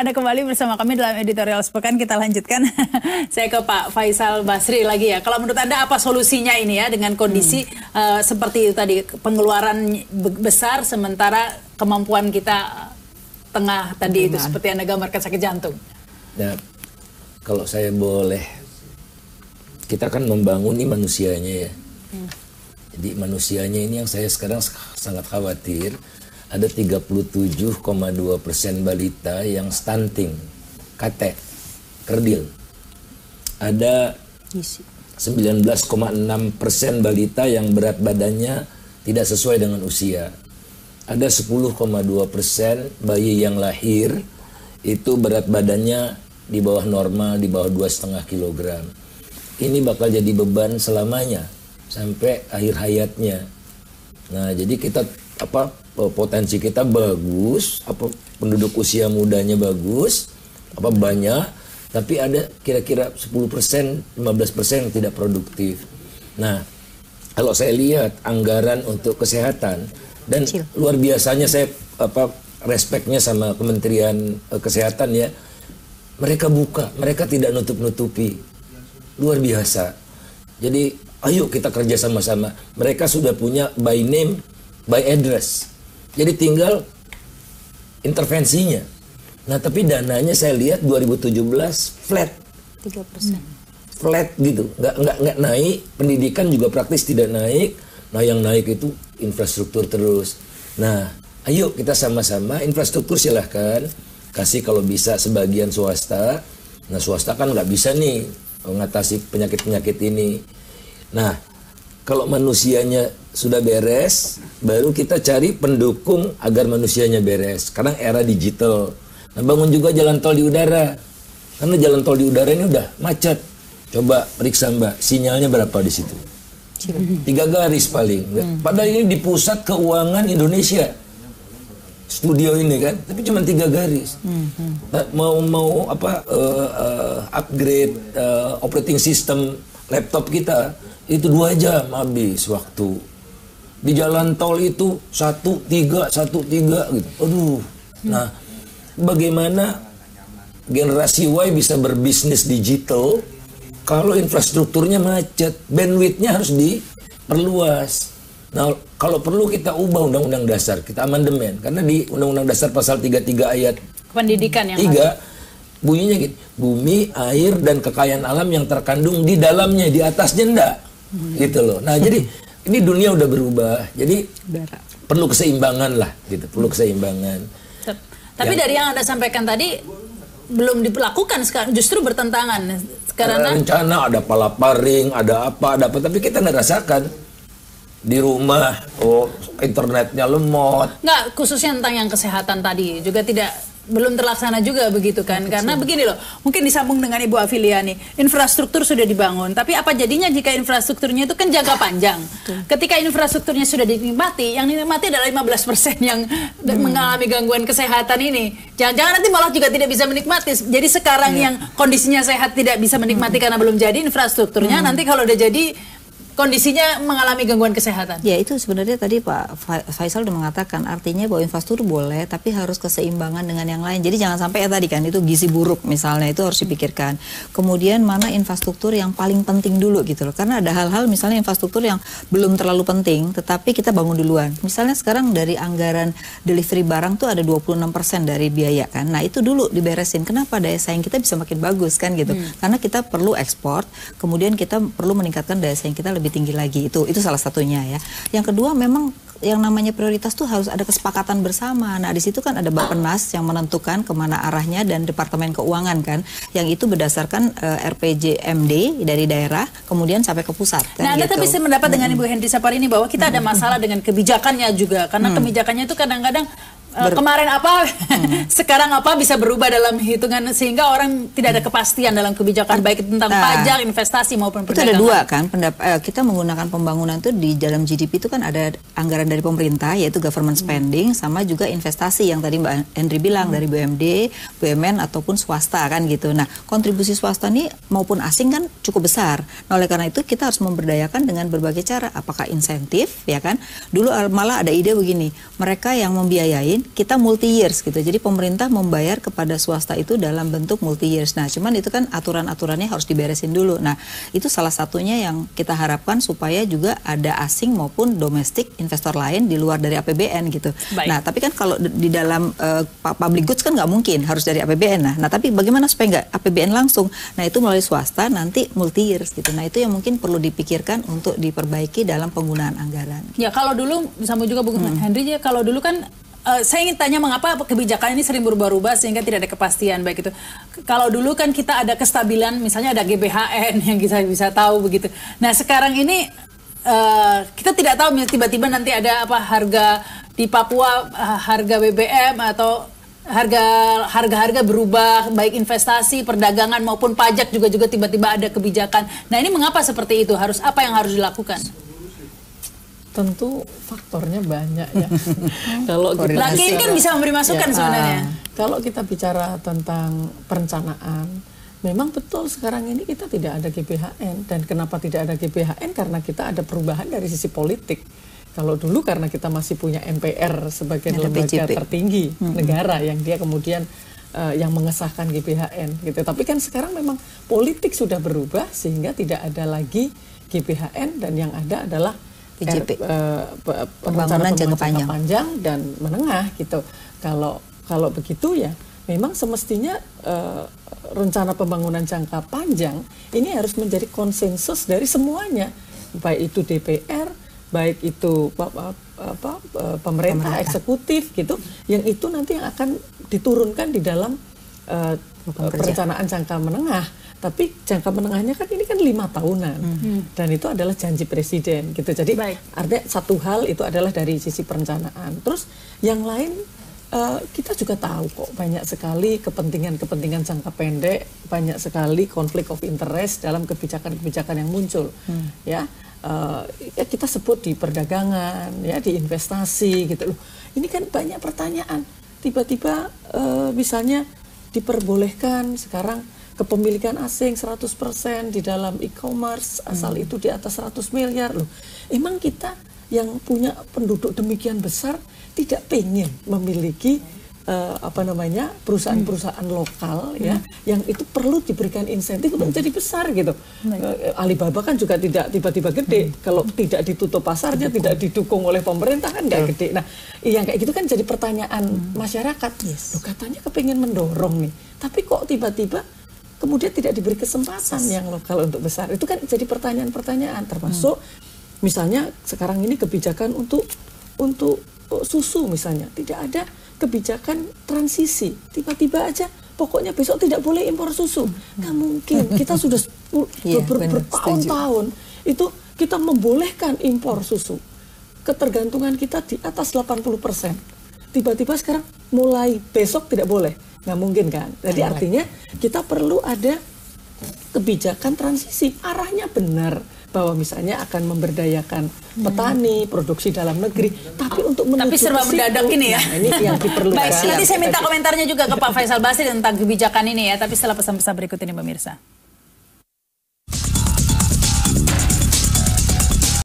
Anda kembali bersama kami dalam editorial sepekan. Kita lanjutkan. Saya ke Pak Faisal Basri lagi ya. Kalau menurut Anda apa solusinya ini ya dengan kondisi seperti itu tadi, pengeluaran besar sementara kemampuan kita tengah tadi itu seperti Anda gambarkan sakit jantung. Nah, kalau saya boleh, kita kan membangun nih manusianya ya. Jadi manusianya ini yang saya sekarang sangat khawatir. Ada 37,2% balita yang stunting, kate, kerdil. Ada 19,6% balita yang berat badannya tidak sesuai dengan usia. Ada 10,2% bayi yang lahir itu berat badannya di bawah normal, di bawah 2,5 kg. Ini bakal jadi beban selamanya sampai akhir hayatnya. Nah, jadi kita potensi kita bagus, penduduk usia mudanya bagus, banyak, tapi ada kira-kira 10%, 15% yang tidak produktif. Nah, kalau saya lihat anggaran untuk kesehatan dan luar biasanya saya respeknya sama Kementerian Kesehatan ya, mereka buka, mereka tidak nutup-nutupi, luar biasa. Jadi ayo kita kerja sama-sama. Mereka sudah punya by name, by address. Jadi tinggal intervensinya. Nah, tapi dananya saya lihat 2017 flat. 3%. Flat gitu. Nggak naik. Pendidikan juga praktis tidak naik. Nah, yang naik itu infrastruktur terus. Nah, ayo kita sama-sama infrastruktur silahkan. Kasih kalau bisa sebagian swasta. Nah, swasta kan nggak bisa nih mengatasi penyakit-penyakit ini. Nah, kalau manusianya sudah beres, baru kita cari pendukung agar manusianya beres. Sekarang era digital. Nah, bangun juga jalan tol di udara. Karena jalan tol di udara ini udah macet. Coba periksa Mbak, sinyalnya berapa di situ? 3 garis paling. Padahal ini di pusat keuangan Indonesia. Studio ini kan, tapi cuma 3 garis. Mau upgrade operating system laptop kita, itu 2 jam habis waktu. Di jalan tol itu 1-3 gitu. Aduh. Nah, bagaimana generasi Y bisa berbisnis digital kalau infrastrukturnya macet, bandwidth-nya harus diperluas. Nah, kalau perlu kita ubah Undang-Undang Dasar, kita amandemen. Karena di Undang-Undang Dasar pasal 33 ayat pendidikan yang 3 bunyinya gitu, bumi, air, dan kekayaan alam yang terkandung di dalamnya, di atasnya enggak. Gitu loh. Nah, jadi ini dunia udah berubah. Jadi perlu keseimbangan lah gitu, perlu keseimbangan. Tapi dari yang Anda sampaikan tadi belum dilakukan sekarang, justru bertentangan. Karena ada rencana, ada palaparing, ada apa, tapi kita nggak rasakan. Di rumah, internetnya lemot. Nggak, khususnya tentang yang kesehatan tadi juga belum terlaksana juga begitu kan. Karena begini loh, mungkin disambung dengan Ibu Afilia nih, infrastruktur sudah dibangun, tapi apa jadinya jika infrastrukturnya itu kan jangka panjang. Ketika infrastrukturnya sudah dinikmati, yang dinikmati adalah 15% yang mengalami gangguan kesehatan ini. Jangan-jangan nanti malah juga tidak bisa menikmati. Jadi sekarang yang kondisinya sehat tidak bisa menikmati karena belum jadi infrastrukturnya, nanti kalau udah jadi kondisinya mengalami gangguan kesehatan. Ya, itu sebenarnya tadi Pak Faisal sudah mengatakan, artinya bahwa infrastruktur boleh, tapi harus keseimbangan dengan yang lain. Jadi jangan sampai tadi kan, itu gizi buruk misalnya, itu harus dipikirkan. Kemudian mana infrastruktur yang paling penting dulu gitu loh. Karena ada hal-hal misalnya infrastruktur yang belum terlalu penting, tetapi kita bangun duluan. Misalnya sekarang dari anggaran delivery barang tuh ada 26% dari biaya kan. Nah, itu dulu diberesin. Kenapa daya saing kita bisa makin bagus kan gitu. Karena kita perlu ekspor, kemudian kita perlu meningkatkan daya saing kita lebih tinggi lagi. Itu salah satunya ya. Yang kedua, memang yang namanya prioritas tuh harus ada kesepakatan bersama. Nah, di situ kan ada Bappenas yang menentukan kemana arahnya dan Departemen Keuangan kan, yang itu berdasarkan RPJMD dari daerah kemudian sampai ke pusat. Kan, nah, Anda gitu. bisa mendapat dengan Ibu Hendy Sapari ini bahwa kita ada masalah dengan kebijakannya juga, karena kebijakannya itu kadang-kadang kemarin apa, sekarang apa bisa berubah dalam hitungan, sehingga orang tidak ada kepastian dalam kebijakan baik tentang pajak, investasi maupun perdagangan. Itu ada 2 kan, kita menggunakan pembangunan itu di dalam GDP itu kan ada anggaran dari pemerintah yaitu government spending, sama juga investasi yang tadi Mbak Henry bilang dari BUMD, BUMN ataupun swasta kan gitu. Nah, kontribusi swasta ini maupun asing kan cukup besar. Nah, oleh karena itu kita harus memberdayakan dengan berbagai cara, apakah insentif ya kan. Dulu malah ada ide begini, mereka yang membiayain kita multi years gitu. Jadi pemerintah membayar kepada swasta itu dalam bentuk multi years. Nah, cuman itu kan aturan-aturannya harus diberesin dulu. Nah, itu salah satunya yang kita harapkan supaya juga ada asing maupun domestik investor lain di luar dari APBN gitu. Baik. Nah, tapi kan kalau di dalam public goods kan nggak mungkin harus dari APBN. Nah, tapi bagaimana supaya nggak APBN langsung? Nah, itu melalui swasta nanti multi years gitu. Nah, itu yang mungkin perlu dipikirkan untuk diperbaiki dalam penggunaan anggaran. Ya kalau dulu sama juga Bung Henry ya, kalau dulu kan saya ingin tanya mengapa kebijakan ini sering berubah-ubah sehingga tidak ada kepastian baik itu. Kalau dulu kan kita ada kestabilan, misalnya ada GBHN yang kita bisa tahu begitu. Nah sekarang ini kita tidak tahu tiba-tiba nanti ada apa harga di Papua, harga BBM atau harga berubah, baik investasi, perdagangan maupun pajak juga tiba-tiba ada kebijakan. Nah ini mengapa seperti itu? Apa yang harus dilakukan? Tentu faktornya banyak ya. Kalau kita lagi ini kan bisa memberi masukan ya, sebenarnya. Kalau kita bicara tentang perencanaan, memang betul sekarang ini kita tidak ada GBHN. Dan kenapa tidak ada GBHN? Karena kita ada perubahan dari sisi politik. Kalau dulu karena kita masih punya MPR sebagai lembaga tertinggi negara yang dia kemudian yang mengesahkan GBHN gitu. Tapi kan sekarang memang politik sudah berubah sehingga tidak ada lagi GBHN dan yang ada adalah PJP, pembangunan jangka panjang dan menengah gitu. Kalau begitu ya memang semestinya rencana pembangunan jangka panjang ini harus menjadi konsensus dari semuanya, baik itu DPR, baik itu pemerintah eksekutif gitu, yang itu nanti yang akan diturunkan di dalam perencanaan jangka menengah. Tapi jangka menengahnya kan ini kan 5 tahunan dan itu adalah janji presiden gitu. Jadi artinya satu hal itu adalah dari sisi perencanaan. Terus yang lain kita juga tahu kok banyak sekali kepentingan jangka pendek, banyak sekali konflik of interest dalam kebijakan-kebijakan yang muncul. Ya kita sebut di perdagangan, ya di investasi gitu loh. Ini kan banyak pertanyaan. Tiba-tiba misalnya diperbolehkan sekarang kepemilikan asing 100% di dalam e-commerce asal itu di atas 100 miliar loh. Emang kita yang punya penduduk demikian besar tidak pengen memiliki perusahaan-perusahaan lokal ya yang itu perlu diberikan insentif untuk jadi besar gitu. Alibaba kan juga tidak tiba-tiba gede kalau tidak ditutup pasarnya, tidak didukung oleh pemerintah kan nggak gede. Nah, yang kayak gitu kan jadi pertanyaan masyarakat. Loh katanya kepengen mendorong nih, tapi kok tiba-tiba kemudian tidak diberi kesempatan yang lokal untuk besar. Itu kan jadi pertanyaan-pertanyaan termasuk misalnya sekarang ini kebijakan untuk susu misalnya tidak ada kebijakan transisi. Tiba-tiba aja pokoknya besok tidak boleh impor susu. Nggak mungkin. Kita sudah bertahun-tahun itu kita membolehkan impor susu. Ketergantungan kita di atas 80%. Tiba-tiba sekarang mulai besok tidak boleh. Nggak mungkin kan. Jadi artinya kita perlu ada kebijakan transisi. Arahnya benar bahwa misalnya akan memberdayakan petani, produksi dalam negeri, tapi untuk menuju tapi serba mendadak ini ya. Nah, ini yang diperlukan. Baik, nanti saya minta komentarnya juga ke Pak Faisal Basri tentang kebijakan ini ya, tapi setelah pesan-pesan berikut ini pemirsa.